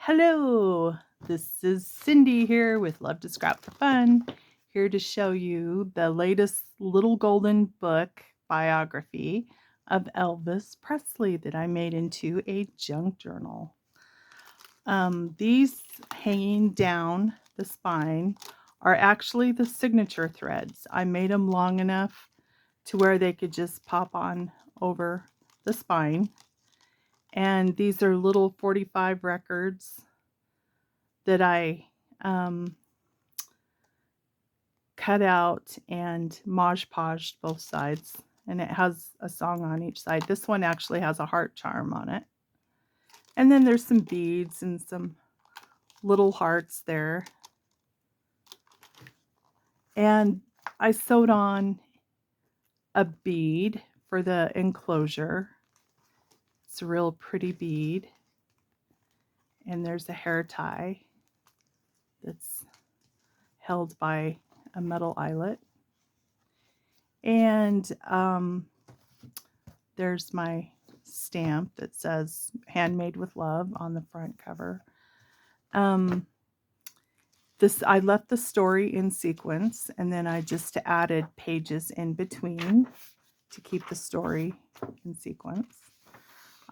Hello, this is Cindy here with Love to Scrap for Fun, here to show you the latest Little Golden book biography of Elvis Presley that I made into a junk journal. These hanging down the spine are actually the signature threads. I made them long enough to where they could just pop on over the spine. And these are little 45 records that I cut out and Mod Podged both sides. And it has a song on each side. This one actually has a heart charm on it. And then there's some beads and some little hearts there. And I sewed on a bead for the enclosure. It's a real pretty bead. And there's a hair tie that's held by a metal eyelet. And there's my stamp that says "Handmade with Love" on the front cover. I left the story in sequence, and then I just added pages in between to keep the story in sequence.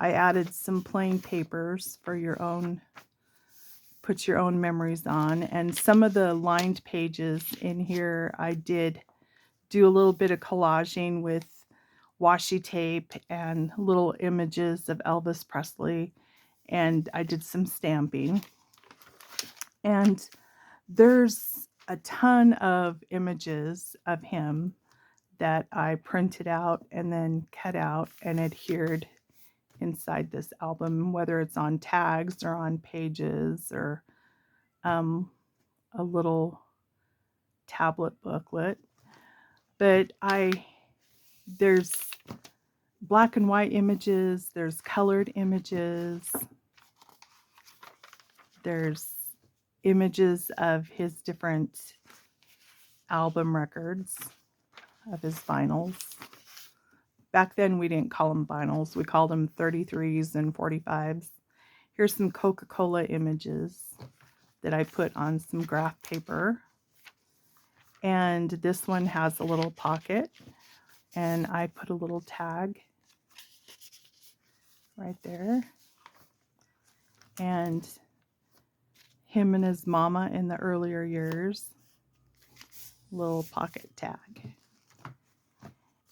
I added some plain papers for your own, put your own memories on, and some of the lined pages in here I did do a little bit of collaging with washi tape and little images of Elvis Presley, and I did some stamping. And there's a ton of images of him that I printed out and then cut out and adhered inside this album, whether it's on tags or on pages or a little tablet booklet. But there's black and white images, there's colored images, there's images of his different album records, of his vinyls. Back then we didn't call them vinyls, we called them 33s and 45s. Here's some Coca-Cola images that I put on some graph paper. And this one has a little pocket, and I put a little tag right there. And him and his mama in the earlier years, little pocket tag.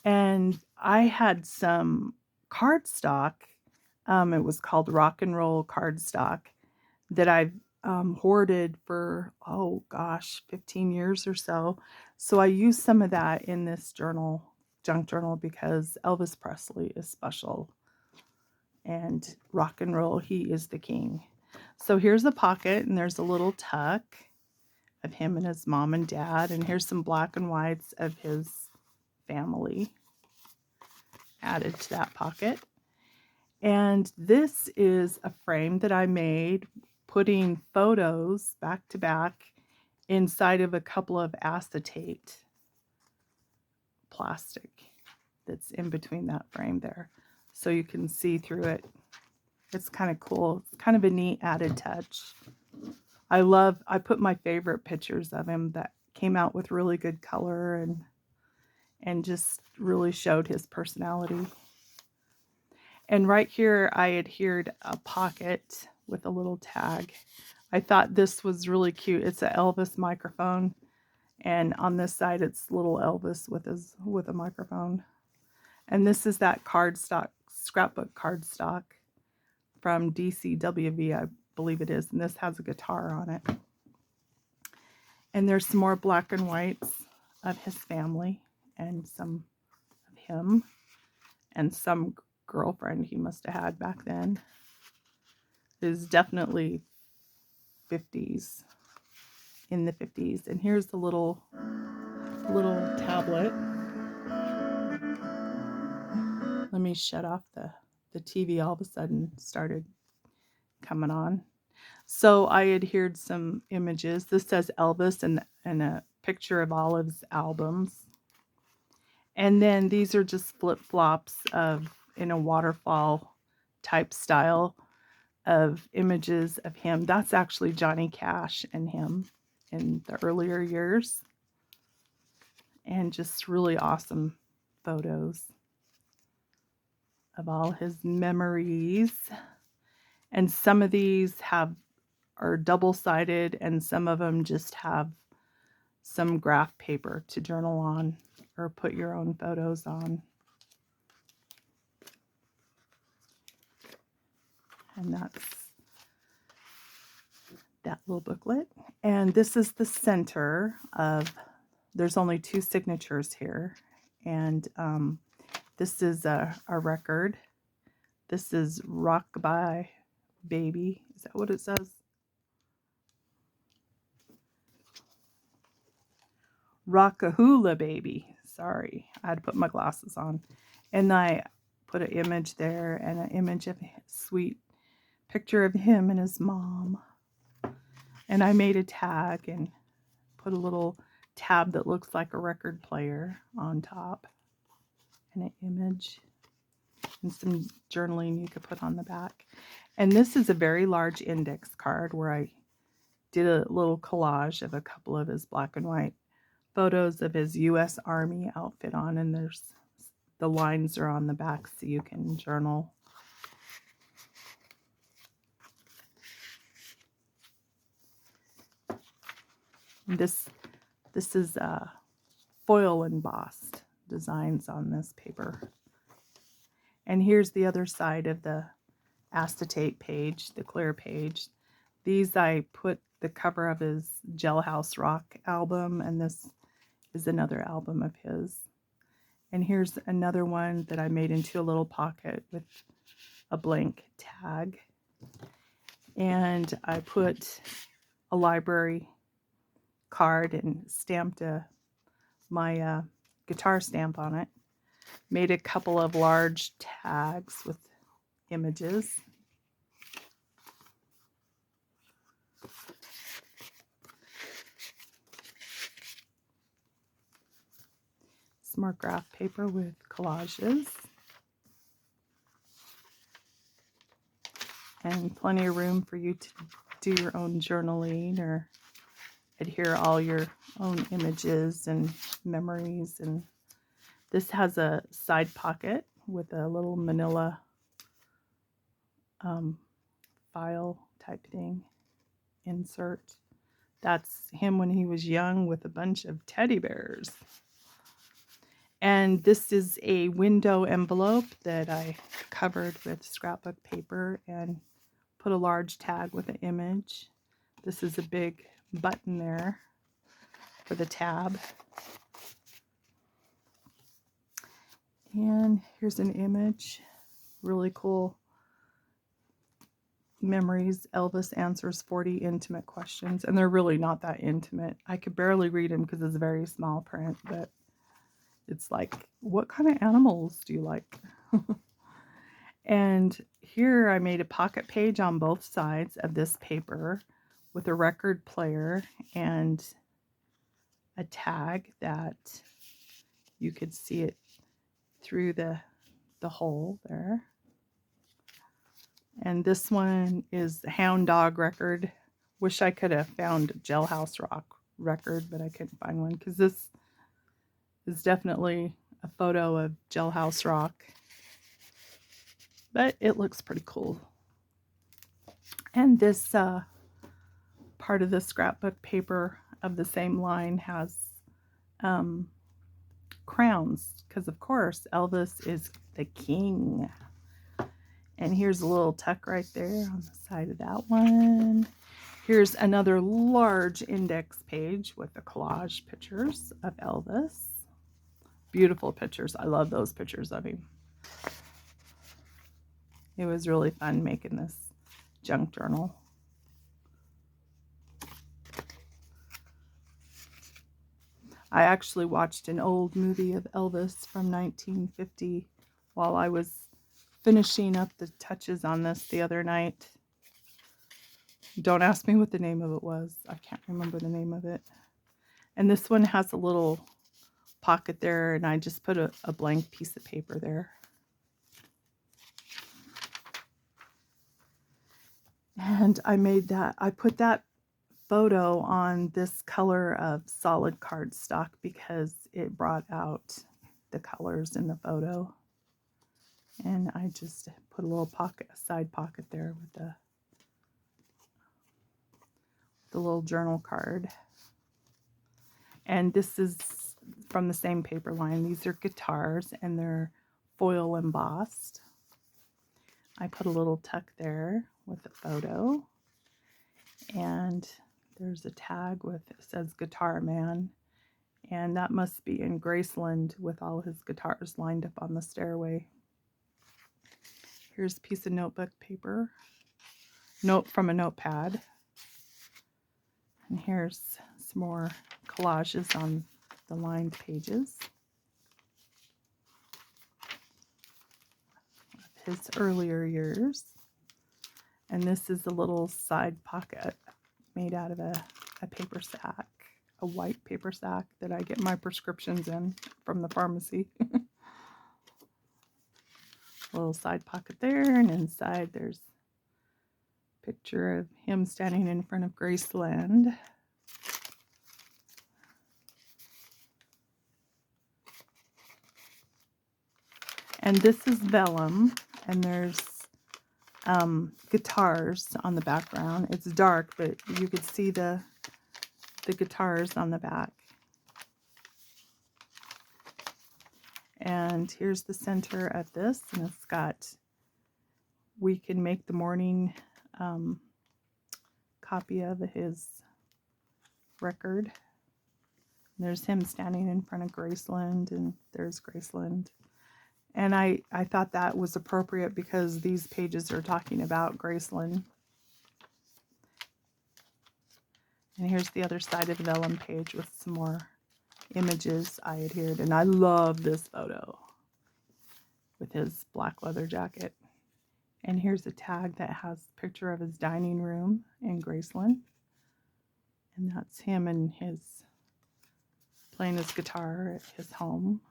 And I had some cardstock. It was called rock and roll cardstock that I've hoarded for, 15 years or so. So I used some of that in this journal, junk journal, because Elvis Presley is special. And rock and roll, he is the king. So here's a pocket, and there's a little tuck of him and his mom and dad. And here's some black and whites of his family added to that pocket. And this is a frame that I made, putting photos back to back inside of a couple of acetate plastic that's in between that frame there, so you can see through it. It's kind of cool. It's kind of a neat added touch. I put my favorite pictures of him that came out with really good color and just really showed his personality. And right here I adhered a pocket with a little tag. I thought this was really cute. It's an Elvis microphone, and on this side it's little Elvis with a microphone. And this is that cardstock, scrapbook cardstock from DCWV, I believe it is, and this has a guitar on it. And there's some more black and whites of his family and some of him and some girlfriend he must have had back then. It is definitely 50s, in the 50s. And here's the little tablet. Let me shut off the TV. All of a sudden started coming on. So I adhered some images. This says Elvis and a picture of all of his albums. And then these are just flip-flops in a waterfall type style of images of him. That's actually Johnny Cash and him in the earlier years. And just really awesome photos of all his memories. And some of these are double-sided, and some of them just have some graph paper to journal on or put your own photos on. And that's that little booklet. And this is the center of, there's only 2 signatures here. And this is a record. This is Rockabye Baby. Is that what it says? Rockahula Baby. Sorry, I had to put my glasses on. And I put an image there and an image of a sweet picture of him and his mom. And I made a tag and put a little tab that looks like a record player on top. And an image. And some journaling you could put on the back. And this is a very large index card where I did a little collage of a couple of his black and white photos of his U.S. Army outfit on, and the lines are on the back so you can journal. And this is foil embossed designs on this paper. And here's the other side of the acetate page, the clear page. These I put the cover of his Jailhouse Rock album, and this is another album of his. And here's another one that I made into a little pocket with a blank tag. And I put a library card and stamped my guitar stamp on it. Made a couple of large tags with images. More graph paper with collages. And plenty of room for you to do your own journaling or adhere all your own images and memories. And this has a side pocket with a little manila file type thing insert. That's him when he was young with a bunch of teddy bears. And this is a window envelope that I covered with scrapbook paper and put a large tag with an image. This is a big button there for the tab. And here's an image. Really cool. Memories. Elvis answers 40 intimate questions. And they're really not that intimate. I could barely read them because it's very small print, but it's like, what kind of animals do you like? And here I made a pocket page on both sides of this paper with a record player and a tag that you could see it through the hole there. And this one is the Hound Dog record. Wish I could have found a Jailhouse Rock record, but I couldn't find one because this is definitely a photo of Jailhouse Rock. But it looks pretty cool. And this part of the scrapbook paper of the same line has crowns, because of course Elvis is the king. And here's a little tuck right there on the side of that one. Here's another large index page with the collage pictures of Elvis. Beautiful pictures. I love those pictures of him. It was really fun making this junk journal. I actually watched an old movie of Elvis from 1950 while I was finishing up the touches on this the other night. Don't ask me what the name of it was. I can't remember the name of it. And this one has a little pocket there, and I just put a blank piece of paper there. And I made that, I put that photo on this color of solid cardstock because it brought out the colors in the photo. And I just put a little pocket, a side pocket there with the little journal card. And this is from the same paper line. These are guitars and they're foil embossed. I put a little tuck there with a photo. And there's a tag with, it says Guitar Man. And that must be in Graceland with all his guitars lined up on the stairway. Here's a piece of notebook paper. Note from a notepad. And here's some more collages on the lined pages of his earlier years. And this is a little side pocket made out of a paper sack, a white paper sack that I get my prescriptions in from the pharmacy. A little side pocket there, and inside there's a picture of him standing in front of Graceland. And this is vellum, and there's guitars on the background. It's dark, but you could see the guitars on the back. And here's the center of this, and it's got, we can make the morning copy of his record. And there's him standing in front of Graceland, and there's Graceland. And I thought that was appropriate because these pages are talking about Graceland. And here's the other side of the vellum page with some more images I adhered. And I love this photo with his black leather jacket. And here's a tag that has a picture of his dining room in Graceland. And that's him and his playing his guitar at his home.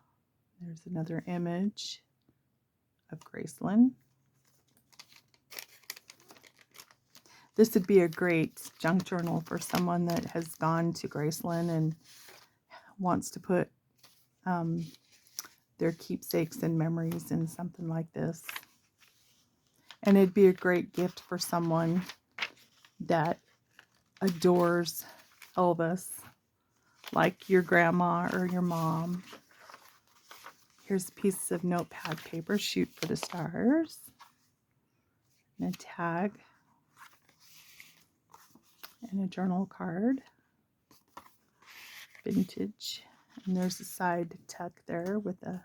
There's another image of Graceland. This would be a great junk journal for someone that has gone to Graceland and wants to put their keepsakes and memories in something like this. And it'd be a great gift for someone that adores Elvis, like your grandma or your mom. Here's a piece of notepad paper, Shoot for the Stars, and a tag, and a journal card, vintage. And there's a side tuck there with a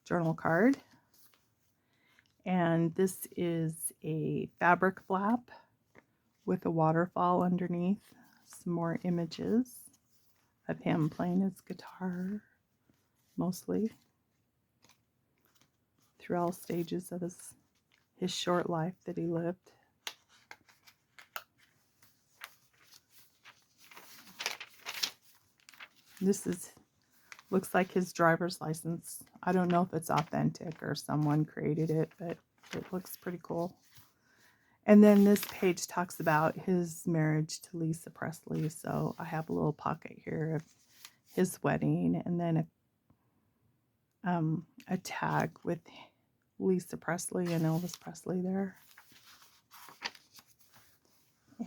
journal card. And this is a fabric flap with a waterfall underneath. Some more images of him playing his guitar, mostly through all stages of his short life that he lived. This looks like his driver's license. I don't know if it's authentic or someone created it, but it looks pretty cool. And then this page talks about his marriage to Lisa Presley. So I have a little pocket here of his wedding, and then a tag with Lisa Presley and Elvis Presley there.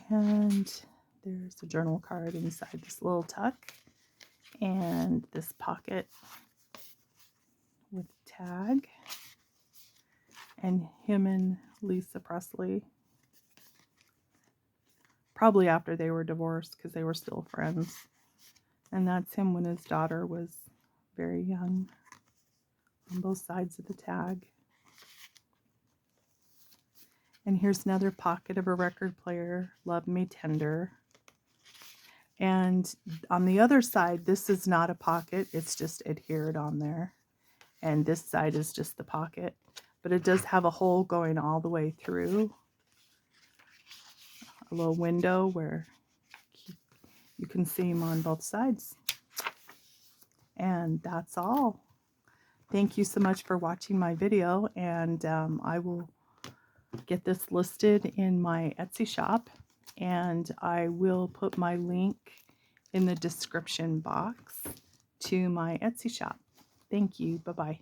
And there's a journal card inside this little tuck, and this pocket with a tag, and him and Lisa Presley, probably after they were divorced because they were still friends. And that's him when his daughter was very young, on both sides of the tag. And here's another pocket of a record player, Love Me Tender. And on the other side, this is not a pocket, it's just adhered on there. And this side is just the pocket, but it does have a hole going all the way through. A little window where you can see him on both sides. And that's all. Thank you so much for watching my video, and I will get this listed in my Etsy shop, and I will put my link in the description box to my Etsy shop. Thank you. Bye-bye.